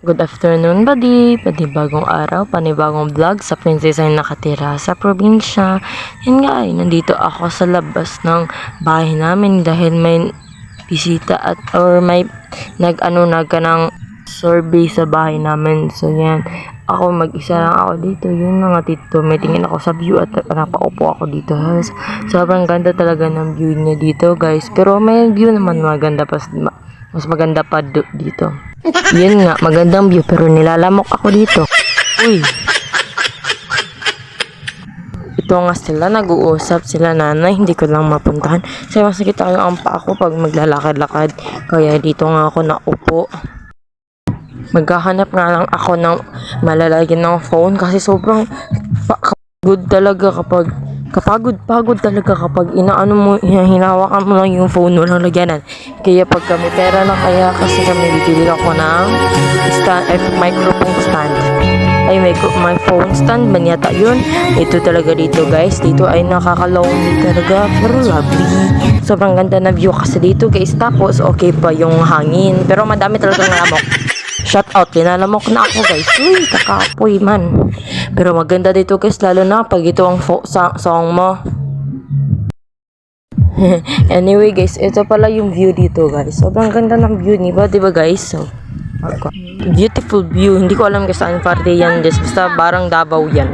Good afternoon, panibagong araw, panibagong vlog sa princess ay nakatira sa probinsya. Yun nga ay, nandito ako sa labas ng bahay namin dahil may bisita or may nag-ng survey sa bahay namin. So yan, ako mag-isa lang ako dito. Yun mga tito, may tingin ako sa view at napaupo ako dito. Sobrang ganda talaga ng view niya dito, guys. Pero may view naman maganda mas maganda pa dito. Yun nga, magandang view pero nilalamok ako dito. Uy. Ito nga sila, nag-uusap sila nanay, hindi ko lang mapuntahan. Kasi masakit ako ang paa ko pag maglalakad-lakad. Kaya dito nga ako naupo. Maghahanap nga lang ako ng malalagyan ng phone kasi sobrang kapagod talaga kapagod talaga kapag inaano mo, hinahawakan mo lang yung phone, walang lagyanan. Kaya pag kami pera lang, kaya kasi kami bibili ako ng microphone stand. Ay, my phone stand man yata yun. Ito talaga dito, guys. Dito ay nakaka-lonely talaga, pero lovely. Sobrang ganda na view kasi dito, guys. Tapos okay pa yung hangin, pero madami talagang lamok. Shout out, linalamok na ako, guys. Uy, kakapoy man. Pero maganda dito, guys, lalo na pag ito ang song mo. Anyway, guys, ito pala yung view dito, guys. Sobrang ganda ng view, diba guys? So, beautiful view. Hindi ko alam kung saan parte yan, guys. Basta barang Davao yan.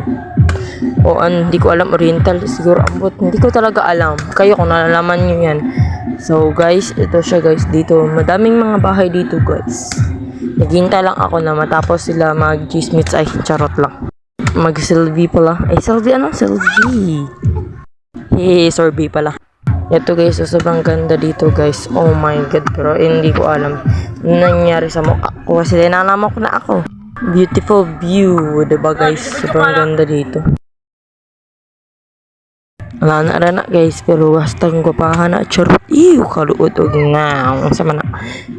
O hindi ko alam, Oriental siguro ambot. Hindi ko talaga alam. Kayo kung nalalaman nyo yan. So, guys, ito siya, guys, dito. Madaming mga bahay dito, guys. Naghihintay lang ako na matapos sila mag-chismits. Ay, charot lang. Mag-selfie pala. Ay, selfie ano? Selfie. Survey pala. Ito, guys, so sobrang ganda dito, guys. Oh my god, pero hindi ko alam nangyari sa mukha ko kasi nanamok na ako. Beautiful view, diba, guys? Sobrang ganda dito. Wala na, guys, pero hastang gupahan na charot. Ew, kaluod og na. Sama na.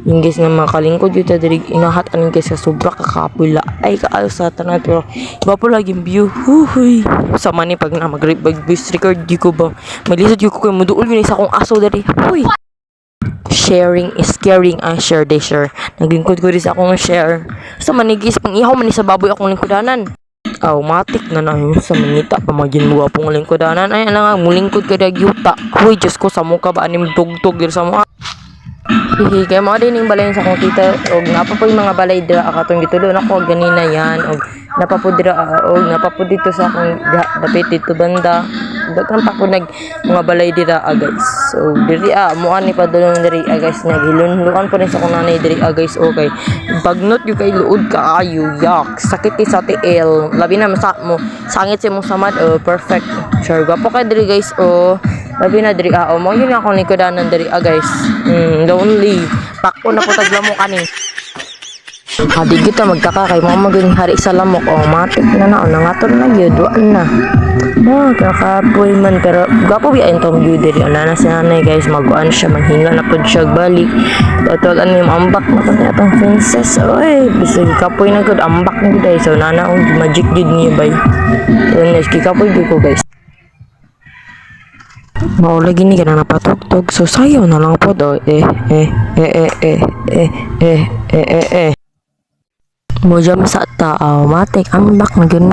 Yung guys nga makalingkod yun diri inahat aning guys sa sobra kakapula. Ay kaayo sa tanan pero iba po laging view. Huhuy. Sama ni pag na mag-voice record di ko ba. Malisod ko kay muduol yun isa kong aso diri. Huy. Sharing is caring. I share they share. Naglingkod ko rin sa akong share. Sa manigis pang ihaw man ni sa baboy akong lingkudanan. Matik na yun sa manita pamagin mo apong lingkudanan. Ay ana nga mulingkod ka yuta. Huy, Diyos ko sa mukha ba anim tugtog dir sa mukha. Hihi, kaya mga din yung balay sa akong tita og napapo yung mga balay dira akatong gitulo na ko ganina yan og napapo dira og napapo dito sa akong dapit dito banda daghan pa ko nag mga balay dira guys. So diri muan ni padulong diri guys, naghilunlukan po rin sa akong nanay diri guys. Okay, bagnot yung kay luod kaayo yak sakit sa tiil labi na sa mo sangit si mong samad perfect sure gapo kay diri guys labi na diri mo yun ako likodanan diri guys. Lonely pakpo na po taglamo kani. Di kita magtaka kay mga maging hari sa lamok matik na nangaton na yun doon na kakapoy man pero gapo biyain tong view diri na si nanay guys maguan siya manghinga na po siya balik totolan yung ambak na po niya itong princess oy bisig kapoy na good ambak na good so nana magic jud niya bay yun guys kikapoy jud ko guys. Maulagi ni ka na napatugtog so sayo na lang po do mo jam sa tao matik ang bak na gano'n.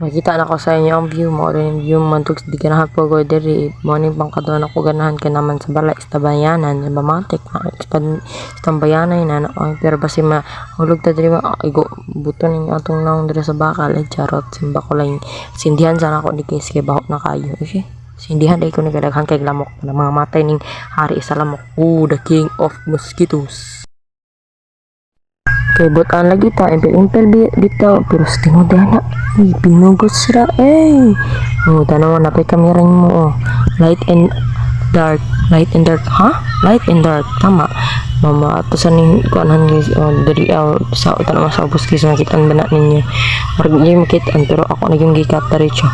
Makita na ko sa inyo ang view mo rin yung view man tugs di ganahan po ko diri morning pang kadon ako ganahan ka naman sa balay sa bayanan ba matik expand sa bayanay na pero basi mahulog ta diri igo buto ning atong naong diri sa bakal ay charot simba ko lang sindihan sana ako di case kay bahok na kayo okay sindihan day ko nagadaghan kay lamok na mga matay ning hari sa lamok the king of mosquitoes. Kay butaan lagi ta impel dito pero sa tingod na pinugos sira tanaw na kay kamera mo light and dark light and dark tama mama ato sa ning kuanan guys dari sa tanaw sa ubos kis makitaan bana ninyo marag niyo makitaan pero ako naging gikat diretso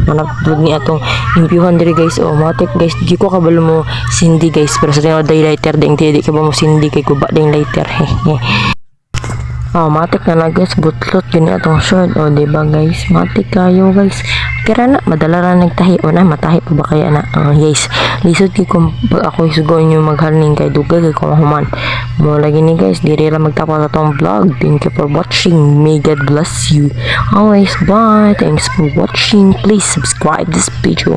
manap ni atong impiuhan diri guys matik guys di ko kabalo mo sindi guys pero sa tingod day lighter ding di ka ba mo sindi kay kuba ding lighter Oh, matik na guys, butlot yun atong short. O, diba guys? Matik kayo guys. Kira na, madala na nagtahi. O na, matahi pa ba kaya na? Guys, lisod ki kung pag ako isugoin nyo maghalning kay dugay kay kumahuman. Mo lagi ni guys, diri lang magtapos atong vlog. Thank you for watching. May God bless you. Always, bye. Thanks for watching. Please subscribe this video.